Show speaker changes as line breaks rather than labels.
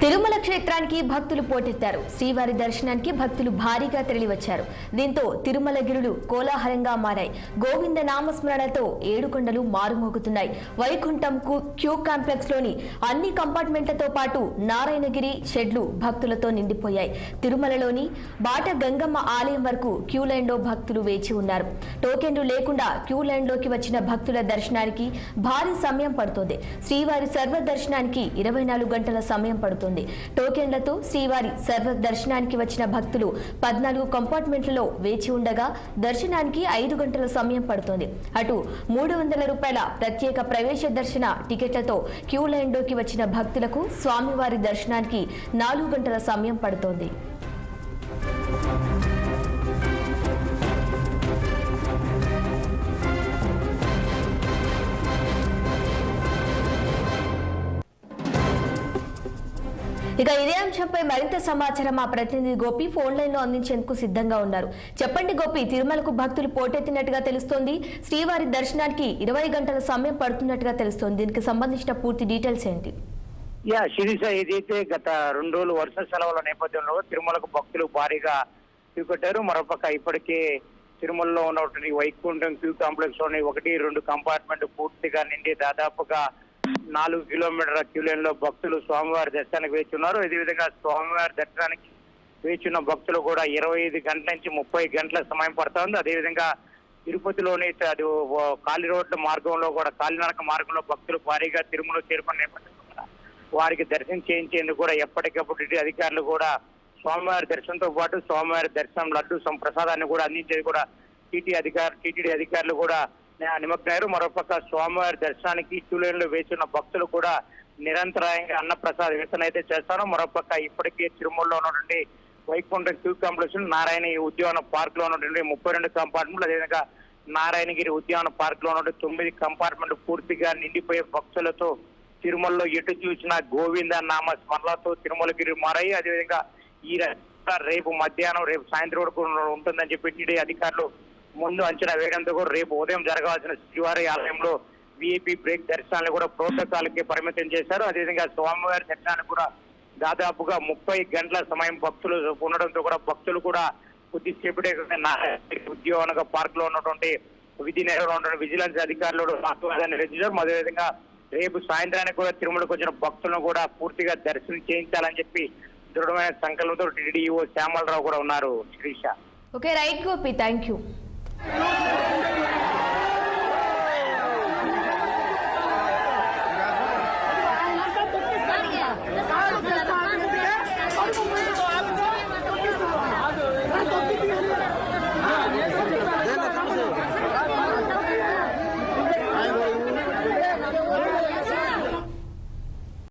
తిరుమల క్షేత్రానికి భక్తులు పోటెత్తారు. శ్రీవారి దర్శనానికి భక్తులు భారీగా తరలివచ్చారు. దీంతో తిరుమల గిరులు కోలాహలంగా మారాయి. గోవింద నామస్మరణతో ఏడుకొండలు మారుమోగుతున్నాయి. వైకుంఠం క్యూ కాంప్లెక్స్ లోని అన్ని కంపార్ట్మెంట్లతో పాటు నారాయణగిరి షెడ్లు భక్తులతో నిండిపోయాయి. తిరుమలలోని బాట గంగమ్మ ఆలయం వరకు క్యూ లైన్లో భక్తులు వేచి ఉన్నారు. టోకెన్లు లేకుండా క్యూ లైన్లోకి వచ్చిన భక్తుల దర్శనానికి భారీ సమయం పడుతోంది. శ్రీవారి సర్వ దర్శనానికి 24 గంటల సమయం పడుతుంది. టోకెన్లతో శ్రీవారి సర్వ దర్శనానికి వచ్చిన భక్తులు 14 కంపార్ట్మెంట్లలో వేచి ఉండగా దర్శనానికి 5 గంటల సమయం పడుతోంది. అటు 300 రూపాయల ప్రత్యేక ప్రవేశ దర్శన టికెట్లతో క్యూ లైన్లోకి వచ్చిన భక్తులకు స్వామివారి దర్శనానికి 4 గంటల సమయం పడుతోంది. ఇక ఇదే అంశంపై మరింత సమాచారం మా ప్రతినిధి గోపి ఫోన్ లైన్ లో అందించేందుకు సిద్ధంగా ఉన్నారు. చెప్పండి గోపి, తిరుమలకు భక్తులు పోటెత్తినట్టుగా తెలుస్తోంది. శ్రీవారి దర్శనానికి 20 గంటల సమయం పడుతున్నట్టుగా తెలుస్తోంది. దీనికి సంబంధించిన పూర్తి డీటెయిల్స్ ఏంటి?
శిరీష, ఏదైతే గత 2 రోజులు వర్ష సెలవుల నేపథ్యంలో తిరుమలకు భక్తులు భారీగా క్యూకట్టారు. మరోపక్క ఇప్పటికే తిరుమలలో ఉన్నటువంటి వైకుంఠం క్యూ కాంప్లెక్స్ లోని 1-2 కంపార్ట్మెంట్ పూర్తిగా నిండి దాదాపుగా 4 కిలోమీటర్ల క్యూ లైన్ లో భక్తులు స్వామివారి దర్శనానికి వేచి ఉన్నారు. ఇదేవిధంగా స్వామివారి దర్శనానికి వేచున్న భక్తులు కూడా 25 గంటల నుంచి 30 గంటల సమయం పడతా ఉంది. అదేవిధంగా తిరుపతిలోని అది కాలి రోడ్ల మార్గంలో కూడా కాలినడక మార్గంలో భక్తులు భారీగా తిరుమల చేరుకున్న నేపథ్యంలో వారికి దర్శనం చేయించేందుకు కూడా ఎప్పటికప్పుడు అధికారులు కూడా స్వామివారి దర్శనంతో పాటు స్వామివారి దర్శనం లడ్డు ప్రసాదాన్ని కూడా అందించేది కూడా టీటీడీ అధికారులు కూడా నిమగ్నారు. మరోపక్క స్వామివారి దర్శనానికి క్యూ లైన్ లో వేచిన భక్తులు కూడా నిరంతరాయంగా అన్నప్రసాద వితరణ అయితే చేస్తారు. మరోపక్క ఇప్పటికే తిరుమలలో ఉన్నటువంటి వైకుంఠం క్యూ కాంప్లెక్స్ నారాయణ ఉద్యాన పార్క్ లో ఉన్నటువంటి 32 కంపార్ట్మెంట్లు, అదేవిధంగా నారాయణగిరి ఉద్యాన పార్క్ లో ఉన్నటువంటి 9 కంపార్ట్మెంట్లు పూర్తిగా నిండిపోయే భక్తులతో తిరుమలలో ఎటు చూసినా గోవింద నామ స్మరణలతో తిరుమలగిరి మారాయి. అదేవిధంగా ఈ రేపు మధ్యాహ్నం రేపు సాయంత్రం వరకు ఉంటుందని చెప్పి టీడీ అధికారులు ముందు అంచనా వేయడంతో కూడా రేపు ఉదయం జరగాల్సిన శ్రీవారి ఆలయంలో విఐపి బ్రేక్ దర్శనాన్ని కూడా ప్రోటోకాల్కి పరిమితం చేశారు. అదేవిధంగా స్వామివారి దర్శనానికి కూడా దాదాపుగా 30 గంటల సమయం భక్తులు ఉండడంతో కూడా భక్తులు కూడా కొద్దిసేపటి ఉద్యోగ పార్క్ లో ఉన్నటువంటి విధి నిర్వహణ విజిలెన్స్ అధికారులు ఆహ్వానాన్ని రచించారు. అదేవిధంగా రేపు సాయంత్రానికి కూడా తిరుమలకు వచ్చిన భక్తులను కూడా పూర్తిగా దర్శనం చేయించాలని చెప్పి దృఢమైన సంకల్పంతో టీటీడీ ఈవో శ్యామలరావు కూడా ఉన్నారు. Sirisha.
Okay, right Gopi, thank you.